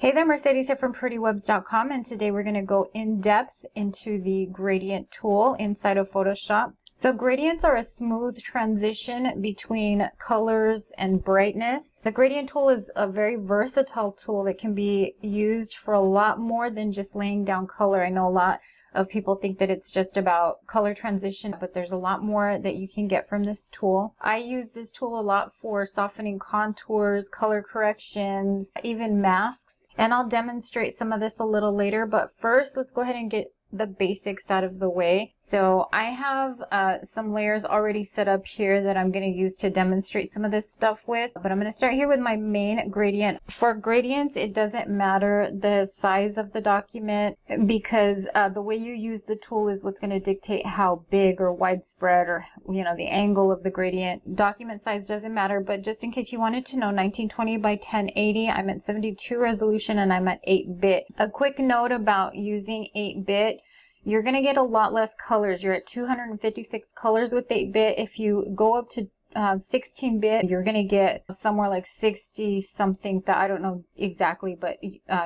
Hey there, Mercedes here from PrettyWebz.com, and today we're going to go in depth into the gradient tool inside of Photoshop. So gradients are a smooth transition between colors and brightness. The gradient tool is a very versatile tool that can be used for a lot more than just laying down color. I know a lot of people think that it's just about color transition, but there's a lot more that you can get from this tool. I use this tool a lot for softening contours, color corrections, even masks, and I'll demonstrate some of this a little later. But first, let's go ahead and get the basics out of the way. So I have some layers already set up here that I'm going to use to demonstrate some of this stuff with, but I'm going to start here with my main gradient. For gradients, it doesn't matter the size of the document because the way you use the tool is what's going to dictate how big or widespread or the angle of the gradient. Document size doesn't matter, but just in case you wanted to know, 1920 by 1080, I'm at 72 resolution and I'm at 8-bit. A quick note about using 8-bit: you're going to get a lot less colors. You're at 256 colors with 8-bit. If you go up to 16-bit, you're going to get somewhere like 60 something, I don't know exactly, but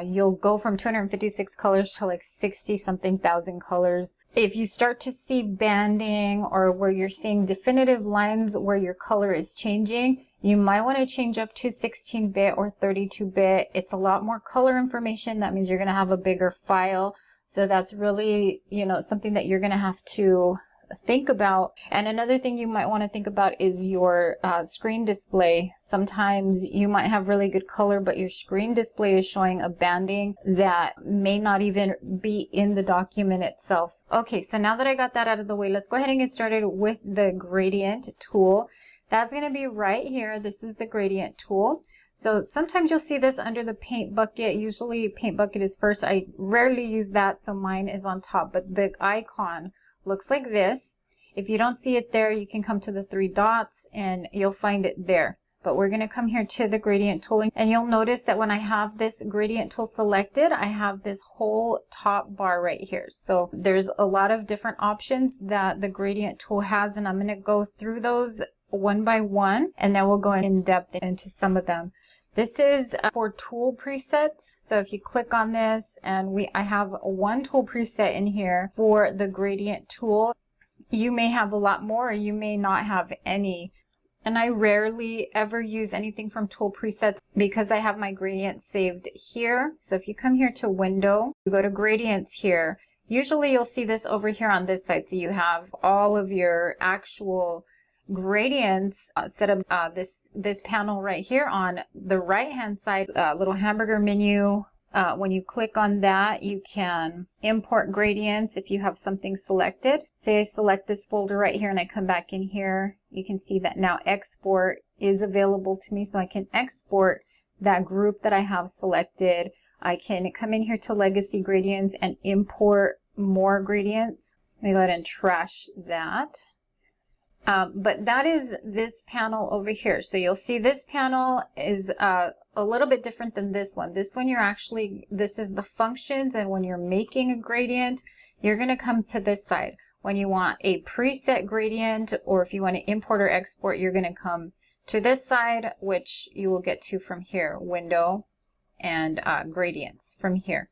you'll go from 256 colors to like 60 something thousand colors. If you start to see banding or where you're seeing definitive lines where your color is changing, you might want to change up to 16-bit or 32-bit. It's a lot more color information. That means you're going to have a bigger file. So that's really, something that you're going to have to think about. And another thing you might want to think about is your screen display. Sometimes you might have really good color, but your screen display is showing a banding that may not even be in the document itself. Okay, so now that I got that out of the way, let's go ahead and get started with the gradient tool. That's going to be right here. This is the gradient tool. So sometimes you'll see this under the paint bucket. Usually paint bucket is first. I rarely use that, so mine is on top, but the icon looks like this. If you don't see it there, you can come to the three dots and you'll find it there. But we're going to come here to the gradient tool, and you'll notice that when I have this gradient tool selected, I have this whole top bar right here. So there's a lot of different options that the gradient tool has, and I'm going to go through those one by one, and then we'll go in depth into some of them. This is for tool presets. So if you click on this, and I have one tool preset in here for the gradient tool. You may have a lot more, or you may not have any. And I rarely ever use anything from tool presets because I have my gradients saved here. So if you come here to window, you go to gradients here. Usually you'll see this over here on this side. So you have all of your actual gradients set up this panel right here on the right hand side, little hamburger menu. When you click on that, you can import gradients if you have something selected. Say I select this folder right here and I come back in here, you can see that now export is available to me, so I can export that group that I have selected. I can come in here to legacy gradients and import more gradients. Let me go ahead and trash that. But that is this panel over here. So you'll see this panel is a little bit different than this one. This one this is the functions, and when you're making a gradient, you're going to come to this side. When you want a preset gradient, or if you want to import or export, you're going to come to this side, which you will get to from here, window and gradients from here.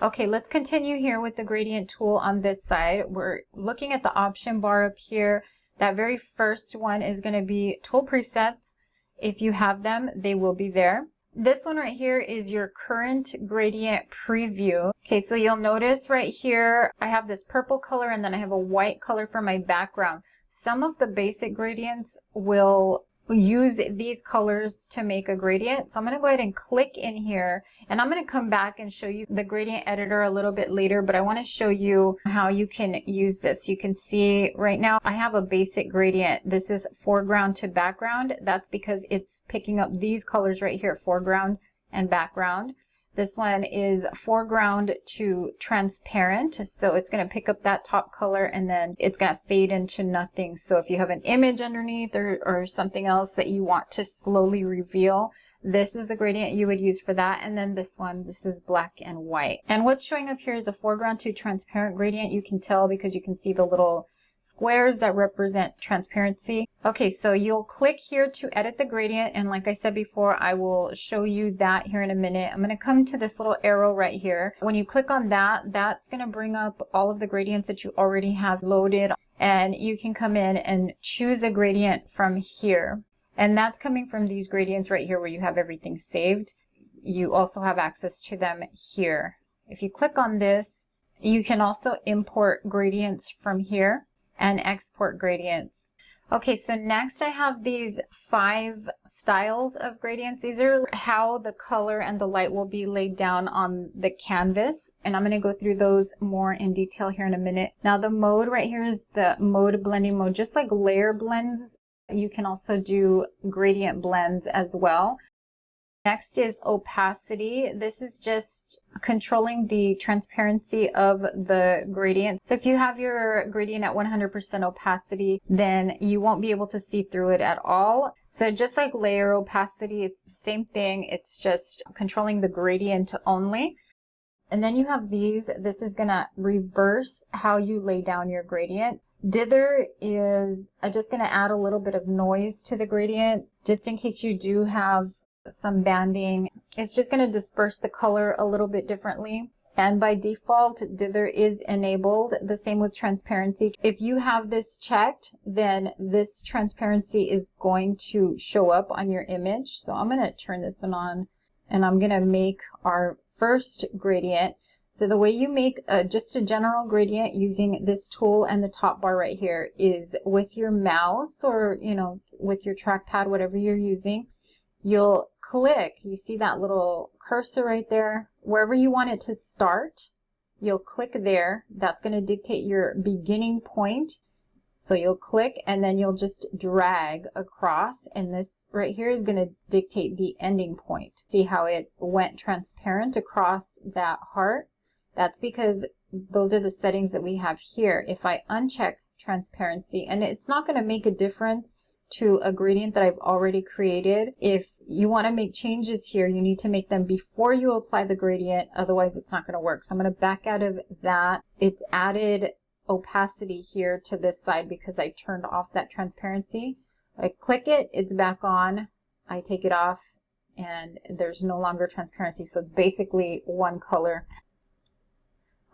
Okay, let's continue here with the gradient tool on this side. We're looking at the option bar up here. That very first one is going to be tool presets. If you have them, they will be there. This one right here is your current gradient preview. Okay, so you'll notice right here, I have this purple color and then I have a white color for my background. Some of the basic gradients will use these colors to make a gradient. So I'm going to go ahead and click in here, and I'm going to come back and show you the gradient editor a little bit later, but I want to show you how you can use this. You can see right now I have a basic gradient. This is foreground to background. That's because it's picking up these colors right here, foreground and background. This one is foreground to transparent, so it's going to pick up that top color and then it's going to fade into nothing. So if you have an image underneath or something else that you want to slowly reveal, this is the gradient you would use for that. And then this one, this is black and white. And what's showing up here is a foreground to transparent gradient. You can tell because you can see the little squares that represent transparency. Okay, so you'll click here to edit the gradient, and like I said before, I will show you that here in a minute. I'm going to come to this little arrow right here. When you click on that, that's going to bring up all of the gradients that you already have loaded, and you can come in and choose a gradient from here. And that's coming from these gradients right here where you have everything saved. You also have access to them here. If you click on this, you can also import gradients from here and export gradients. Okay, so next I have these 5 styles of gradients. These are how the color and the light will be laid down on the canvas. And I'm going to go through those more in detail here in a minute. Now the mode right here is the mode blending mode. Just like layer blends, you can also do gradient blends as well. Next is opacity. This is just controlling the transparency of the gradient. So if you have your gradient at 100% opacity, then you won't be able to see through it at all. So just like layer opacity, it's the same thing. It's just controlling the gradient only. And then you have these. This is going to reverse how you lay down your gradient. Dither is just going to add a little bit of noise to the gradient, just in case you do have some banding. It's just going to disperse the color a little bit differently. And by default, dither is enabled. The same with transparency. If you have this checked, then this transparency is going to show up on your image. So I'm going to turn this one on, and I'm going to make our first gradient. So the way you make just a general gradient using this tool and the top bar right here is with your mouse, or with your trackpad, whatever you're using. You'll click, you see that little cursor right there, wherever you want it to start, you'll click there. That's going to dictate your beginning point. So you'll click and then you'll just drag across, and this right here is going to dictate the ending point. See how it went transparent across that heart? That's because those are the settings that we have here. If I uncheck transparency, and it's not going to make a difference to a gradient that I've already created. If you want to make changes here, you need to make them before you apply the gradient, otherwise it's not going to work. So I'm going to back out of that. It's added opacity here to this side because I turned off that transparency. I click it, it's back on. I take it off, and there's no longer transparency, so it's basically one color.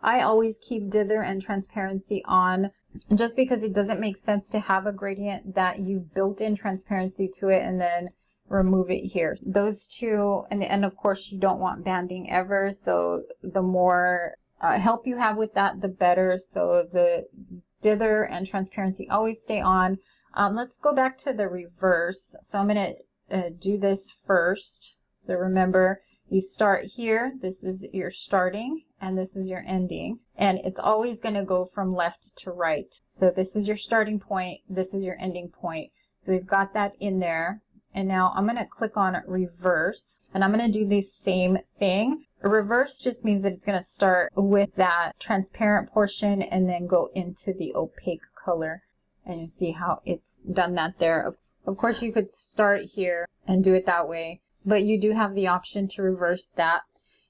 I always keep dither and transparency on, just because it doesn't make sense to have a gradient that you've built in transparency to it and then remove it here. Those two, and of course you don't want banding ever, so the more help you have with that, the better. So the dither and transparency always stay on. Let's go back to the reverse. So I'm going to do this first. So remember, you start here, this is your starting, and this is your ending. And it's always going to go from left to right. So this is your starting point, this is your ending point. So we've got that in there. And now I'm going to click on reverse, and I'm going to do the same thing. Reverse just means that it's going to start with that transparent portion and then go into the opaque color. And you see how it's done that there. Of course, you could start here and do it that way, but you do have the option to reverse that.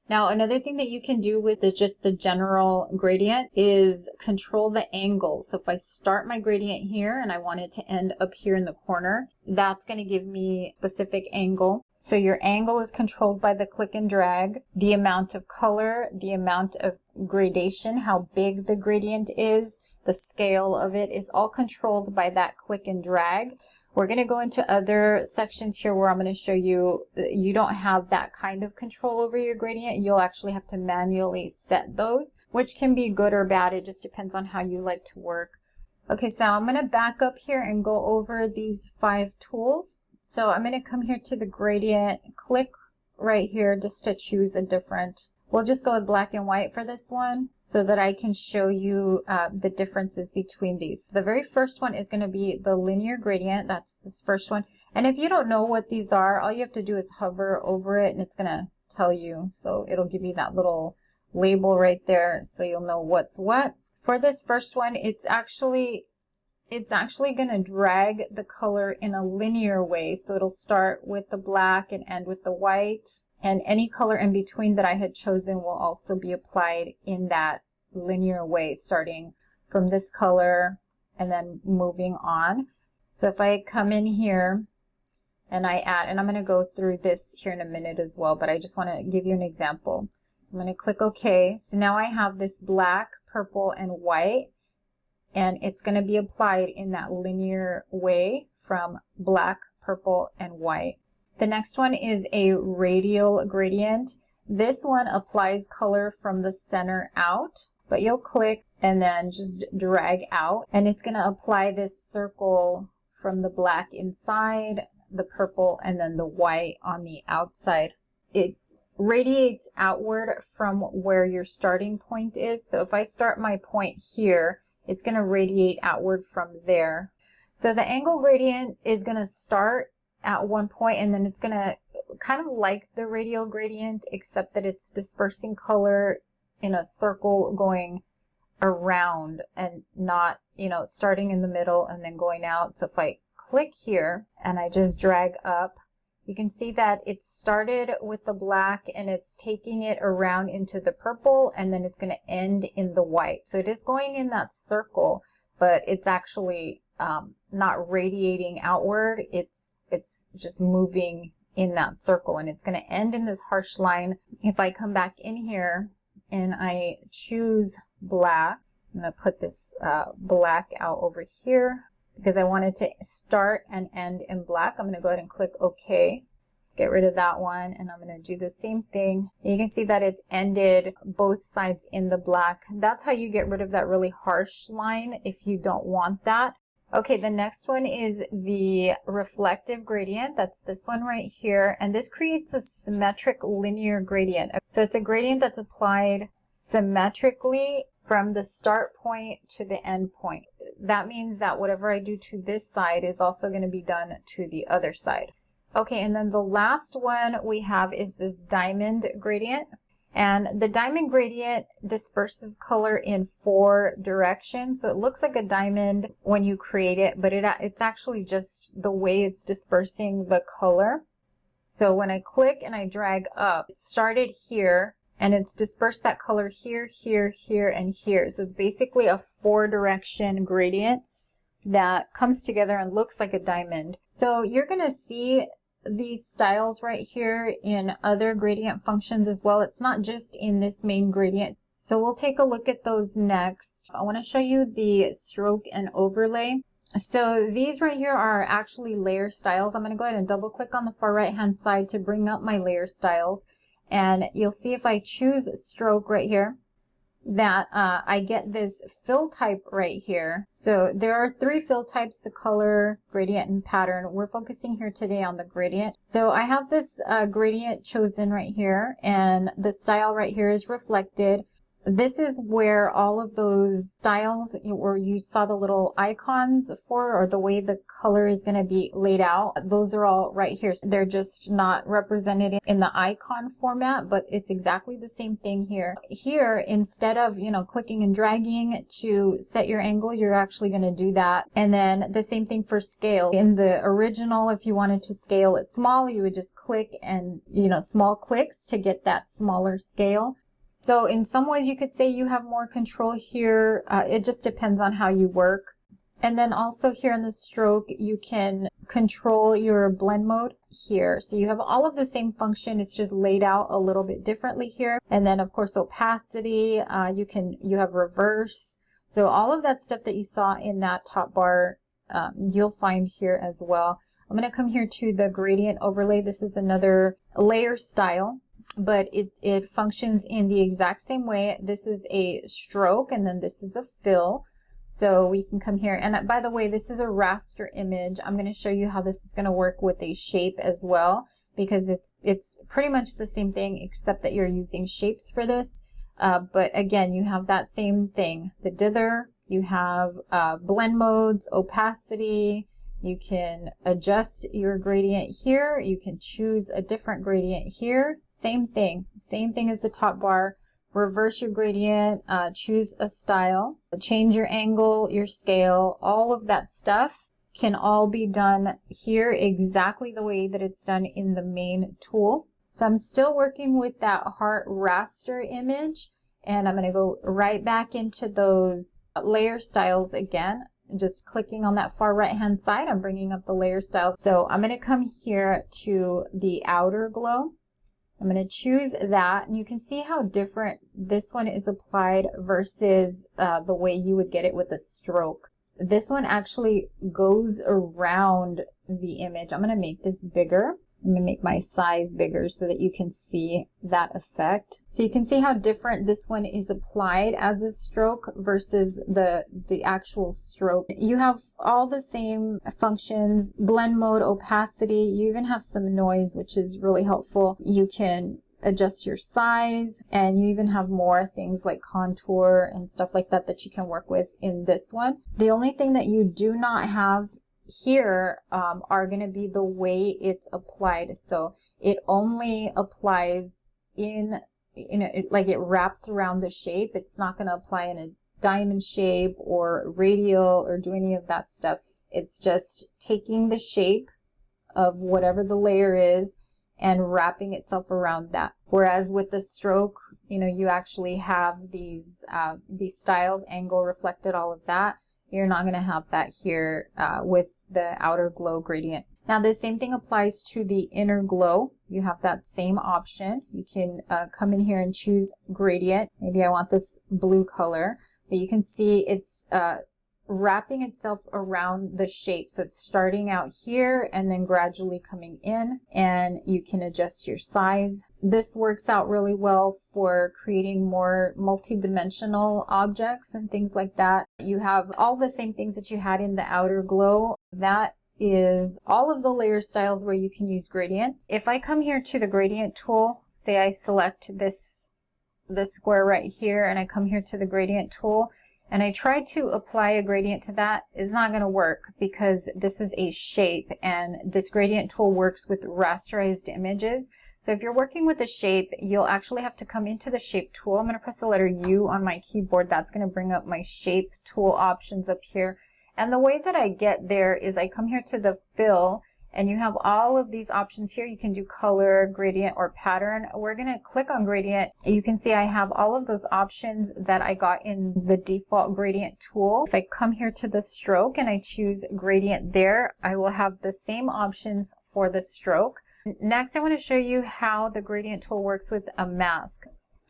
Now, another thing that you can do with just the general gradient is control the angle. So if I start my gradient here and I want it to end up here in the corner, that's going to give me a specific angle. So your angle is controlled by the click and drag. The amount of color, the amount of gradation, how big the gradient is, the scale of it is all controlled by that click and drag. We're going to go into other sections here where I'm going to show you you don't have that kind of control over your gradient. You'll actually have to manually set those, which can be good or bad. It just depends on how you like to work. Okay, so I'm going to back up here and go over these 5 tools. So I'm going to come here to the gradient, click right here just to choose a different. We'll just go with black and white for this one so that I can show you the differences between these. So the very first one is going to be the linear gradient. That's this first one. And if you don't know what these are, all you have to do is hover over it and it's going to tell you. So it'll give you that little label right there so you'll know what's what. For this first one, it's actually going to drag the color in a linear way. So it'll start with the black and end with the white. And any color in between that I had chosen will also be applied in that linear way, starting from this color and then moving on. So if I come in here and I add, and I'm going to go through this here in a minute as well, but I just want to give you an example. So I'm going to click OK. So now I have this black, purple, and white, and it's going to be applied in that linear way from black, purple, and white. The next one is a radial gradient. This one applies color from the center out, but you'll click and then just drag out, and it's going to apply this circle from the black inside, the purple, and then the white on the outside. It radiates outward from where your starting point is. So if I start my point here, it's going to radiate outward from there. So the angle gradient is going to start at one point, and then it's going to kind of like the radial gradient, except that it's dispersing color in a circle going around and not, starting in the middle and then going out. So if I click here and I just drag up, you can see that it started with the black and it's taking it around into the purple, and then it's going to end in the white. So it is going in that circle, but it's actually not radiating outward. It's just moving in that circle, and it's going to end in this harsh line. If I come back in here and I choose black, I'm going to put this black out over here because I wanted to start and end in black. I'm going to go ahead and click OK. Let's get rid of that one, and I'm going to do the same thing. You can see that it's ended both sides in the black. That's how you get rid of that really harsh line if you don't want that. Okay, the next one is the reflective gradient. That's this one right here. And this creates a symmetric linear gradient. So it's a gradient that's applied symmetrically from the start point to the end point. That means that whatever I do to this side is also going to be done to the other side. Okay, and then the last one we have is this diamond gradient. And the diamond gradient disperses color in 4 directions. So it looks like a diamond when you create it, but it's actually just the way it's dispersing the color. So when I click and I drag up, it started here and it's dispersed that color here, here, here, and here. So it's basically a 4-direction gradient that comes together and looks like a diamond. So you're going to see these styles right here in other gradient functions as well. It's not just in this main gradient. So we'll take a look at those next. I want to show you the stroke and overlay. So these right here are actually layer styles. I'm going to go ahead and double click on the far right hand side to bring up my layer styles. And you'll see if I choose stroke right here, that I get this fill type right here. So there are 3 fill types: the color, gradient, and pattern. We're focusing here today on the gradient. So I have this gradient chosen right here, and the style right here is reflected. This is where all of those styles, where you saw the little icons for, or the way the color is going to be laid out, those are all right here. So they're just not represented in the icon format, but it's exactly the same thing here. Here, instead of, clicking and dragging to set your angle, you're actually going to do that. And then the same thing for scale. In the original, if you wanted to scale it small, you would just click and, small clicks to get that smaller scale. So in some ways you could say you have more control here. It just depends on how you work. And then also here in the stroke, you can control your blend mode here. So you have all of the same function. It's just laid out a little bit differently here. And then of course, opacity, you have reverse. So all of that stuff that you saw in that top bar, you'll find here as well. I'm going to come here to the gradient overlay. This is another layer style, but it functions in the exact same way. This is a stroke, and then this is a fill. So we can come here, and by the way, this is a raster image. I'm going to show you how this is going to work with a shape as well, because it's pretty much the same thing, except that you're using shapes for this. But again, you have that same thing, the dither, you have blend modes, opacity. You can adjust your gradient here. You can choose a different gradient here. Same thing as the top bar. Reverse your gradient, choose a style, change your angle, your scale, all of that stuff can all be done here exactly the way that it's done in the main tool. So I'm still working with that heart raster image, and I'm going to go right back into those layer styles again. just clicking on that far right hand side, I'm bringing up the layer styles. So I'm going to come here to the outer glow. I'm going to choose that, and you can see how different this one is applied versus the way you would get it with a stroke. This one actually goes around the image. I'm going to make this bigger. I'm going to make my size bigger so that you can see that effect. So you can see how different this one is applied as a stroke versus the actual stroke. You have all the same functions, blend mode, opacity. You even have some noise, which is really helpful. You can adjust your size, and you even have more things like contour and stuff like that that you can work with in this one. The only thing that you do not have here are going to be the way it's applied. So it only applies like it wraps around the shape. It's not going to apply in a diamond shape or radial or do any of that stuff. It's just taking the shape of whatever the layer is and wrapping itself around that. Whereas with the stroke, you actually have these styles, angle, reflected, all of that. You're not going to have that here with the outer glow gradient. Now the same thing applies to the inner glow. You have that same option. You can come in here and choose gradient. Maybe I want this blue color, but you can see it's wrapping itself around the shape. So it's starting out here and then gradually coming in, and you can adjust your size. This works out really well for creating more multi-dimensional objects and things like that. You have all the same things that you had in the outer glow. That is all of the layer styles where you can use gradients. If I come here to the gradient tool, say I select this square right here, and I come here to the gradient tool, and I try to apply a gradient to that, it's not going to work because this is a shape, and this gradient tool works with rasterized images. So if you're working with a shape, you'll actually have to come into the shape tool. I'm going to press the letter U on my keyboard. That's going to bring up my shape tool options up here. And the way that I get there is I come here to the fill, and you have all of these options here. You can do color, gradient, or pattern. We're going to click on gradient. You can see I have all of those options that I got in the default gradient tool. If I come here to the stroke and I choose gradient there, I will have the same options for the stroke. Next, I want to show you how the gradient tool works with a mask.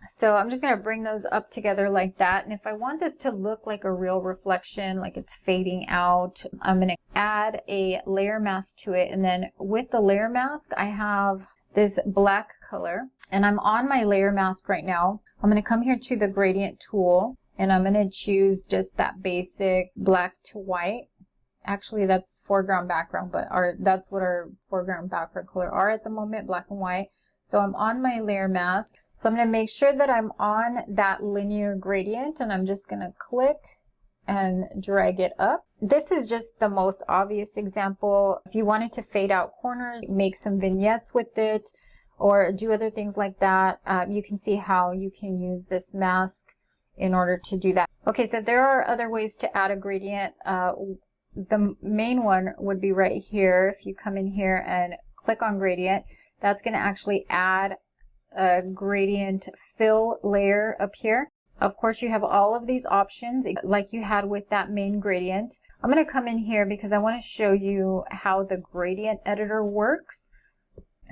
So I'm just going to bring those up together like that. And if I want this to look like a real reflection, like it's fading out, I'm going to add a layer mask to it. And then with the layer mask, I have this black color, and I'm on my layer mask right now. I'm going to come here to the gradient tool, and I'm going to choose just that basic black to white. Actually, that's foreground background, but that's what our foreground background color are at the moment, black and white. So I'm on my layer mask. So I'm going to make sure that I'm on that linear gradient, and I'm just going to click and drag it up. This is just the most obvious example. If you wanted to fade out corners, make some vignettes with it, or do other things like that, you can see how you can use this mask in order to do that. Okay, so there are other ways to add a gradient. The main one would be right here. If you come in here and click on gradient, that's going to actually add a gradient fill layer up here. Of course, you have all of these options like you had with that main gradient. I'm going to come in here because I want to show you how the gradient editor works.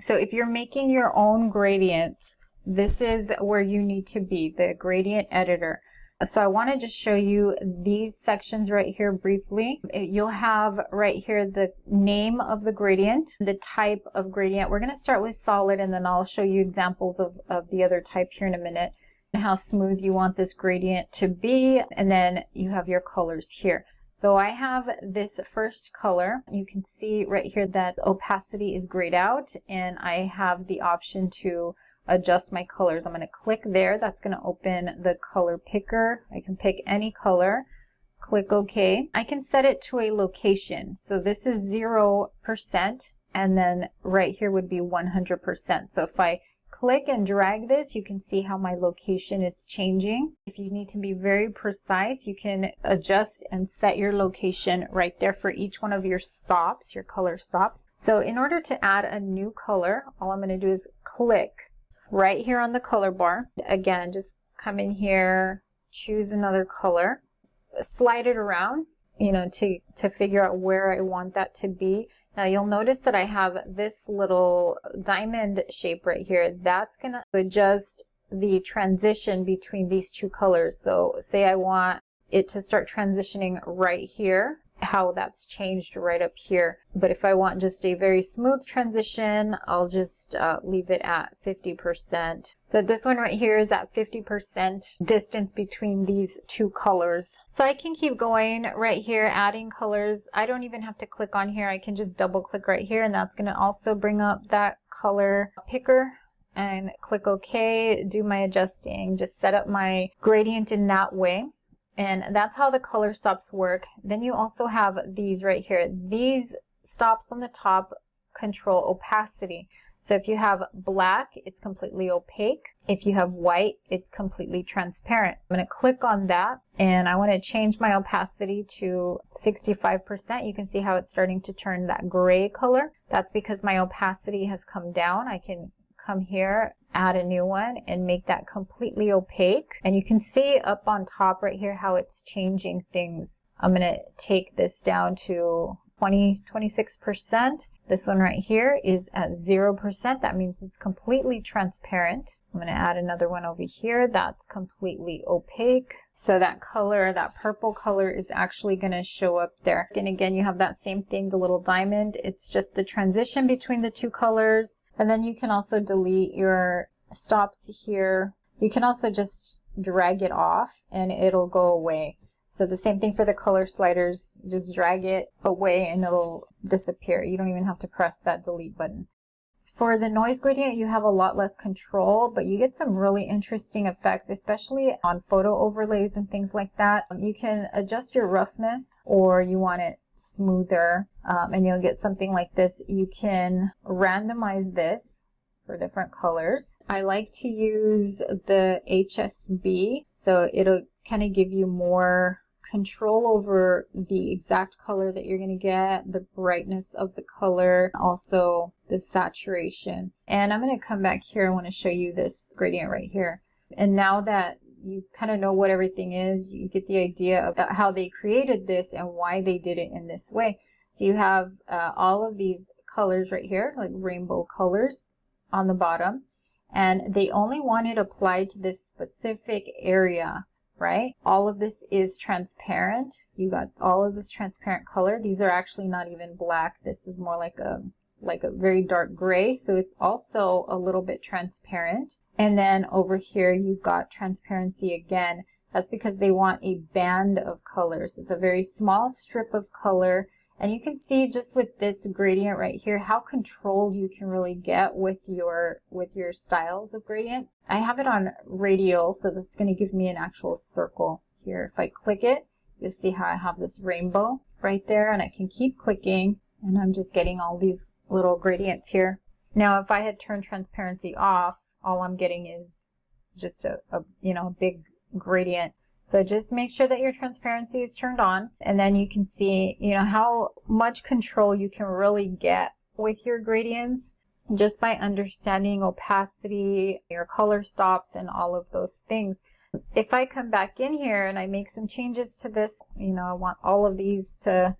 So if you're making your own gradients, this is where you need to be, the gradient editor. So I want to just show you these sections right here briefly. You'll have right here the name of the gradient, the type of gradient. We're going to start with solid, and then I'll show you examples of the other type here in a minute, and how smooth you want this gradient to be. And then you have your colors here. So I have this first color. You can see right here that opacity is grayed out, and I have the option to adjust my colors. I'm going to click there. That's going to open the color picker. I can pick any color, click OK. I can set it to a location. So this is 0%, and then right here would be 100%. So if I click and drag this, you can see how my location is changing. If you need to be very precise, you can adjust and set your location right there for each one of your stops, your color stops. So in order to add a new color, all I'm going to do is click right here on the color bar. Again, just come in here, choose another color, slide it around, you know, to figure out where I want that to be. Now you'll notice that I have this little diamond shape right here. That's gonna adjust the transition between these two colors. So say I want it to start transitioning right here, how that's changed right up here. But if I want just a very smooth transition, I'll just leave it at 50%. So this one right here is at 50% distance between these two colors. So I can keep going right here, adding colors. I don't even have to click on here. I can just double click right here, and that's going to also bring up that color picker. And click OK, do my adjusting, just set up my gradient in that way. And that's how the color stops work. Then you also have these right here. These stops on the top control opacity. So if you have black, it's completely opaque. If you have white, it's completely transparent. I'm going to click on that, and I want to change my opacity to 65%. You can see how it's starting to turn that gray color. That's because my opacity has come down. I can come here, add a new one, and make that completely opaque. And you can see up on top right here how it's changing things. I'm going to take this down to 26%. This one right here is at 0%. That means it's completely transparent. I'm going to add another one over here that's completely opaque. So that color, that purple color, is actually going to show up there. And again, you have that same thing, the little diamond. It's just the transition between the two colors. And then you can also delete your stops here. You can also just drag it off and it'll go away. So the same thing for the color sliders, just drag it away and it'll disappear. You don't even have to press that delete button. For the noise gradient, you have a lot less control, but you get some really interesting effects, especially on photo overlays and things like that. You can adjust your roughness, or you want it smoother, and you'll get something like this. You can randomize this for different colors. I like to use the HSB, so it'll kind of give you more control over the exact color that you're going to get, the brightness of the color, also the saturation. And I'm going to come back here. I want to show you this gradient right here. And now that you kind of know what everything is, you get the idea of how they created this and why they did it in this way. So you have all of these colors right here, like rainbow colors on the bottom, and they only want it applied to this specific area, right? All of this is transparent. You got all of this transparent color. These are actually not even black. This is more like a very dark gray, so it's also a little bit transparent. And then over here you've got transparency again. That's because they want a band of colors. It's a very small strip of color. And you can see just with this gradient right here how controlled you can really get with your styles of gradient. I have it on radial, so this is going to give me an actual circle here. If I click it, you'll see how I have this rainbow right there, and I can keep clicking, and I'm just getting all these little gradients here. Now, if I had turned transparency off, all I'm getting is just a big gradient. So just make sure that your transparency is turned on, and then you can see, how much control you can really get with your gradients just by understanding opacity, your color stops, and all of those things. If I come back in here and I make some changes to this, I want all of these to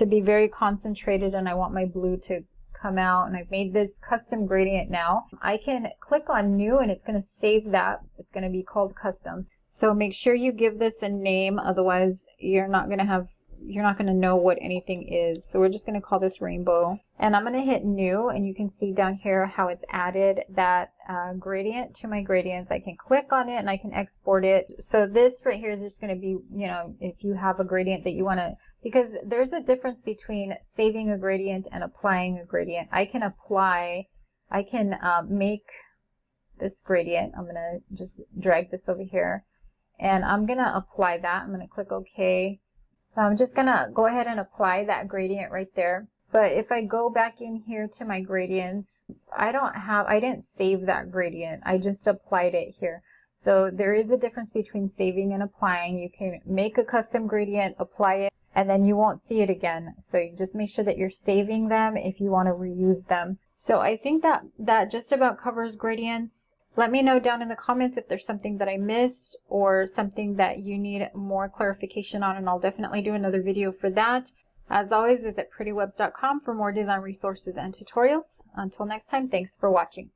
be very concentrated, and I want my blue to come out, and I've made this custom gradient now. I can click on new and it's going to save that. It's going to be called customs. So make sure you give this a name, otherwise you're not going to know what anything is. So we're just going to call this rainbow, and I'm going to hit new, and you can see down here how it's added that gradient to my gradients. I can click on it and I can export it. So this right here is just going to be, if you have a gradient that you want to, because there's a difference between saving a gradient and applying a gradient. I can make this gradient. I'm going to just drag this over here, and I'm going to apply that. I'm going to click OK. So I'm just going to go ahead and apply that gradient right there. But if I go back in here to my gradients, I didn't save that gradient. I just applied it here. So there is a difference between saving and applying. You can make a custom gradient, apply it, and then you won't see it again. So you just make sure that you're saving them if you want to reuse them. So I think that just about covers gradients. Let me know down in the comments if there's something that I missed or something that you need more clarification on, and I'll definitely do another video for that. As always, visit PrettyWebz.com for more design resources and tutorials. Until next time, thanks for watching.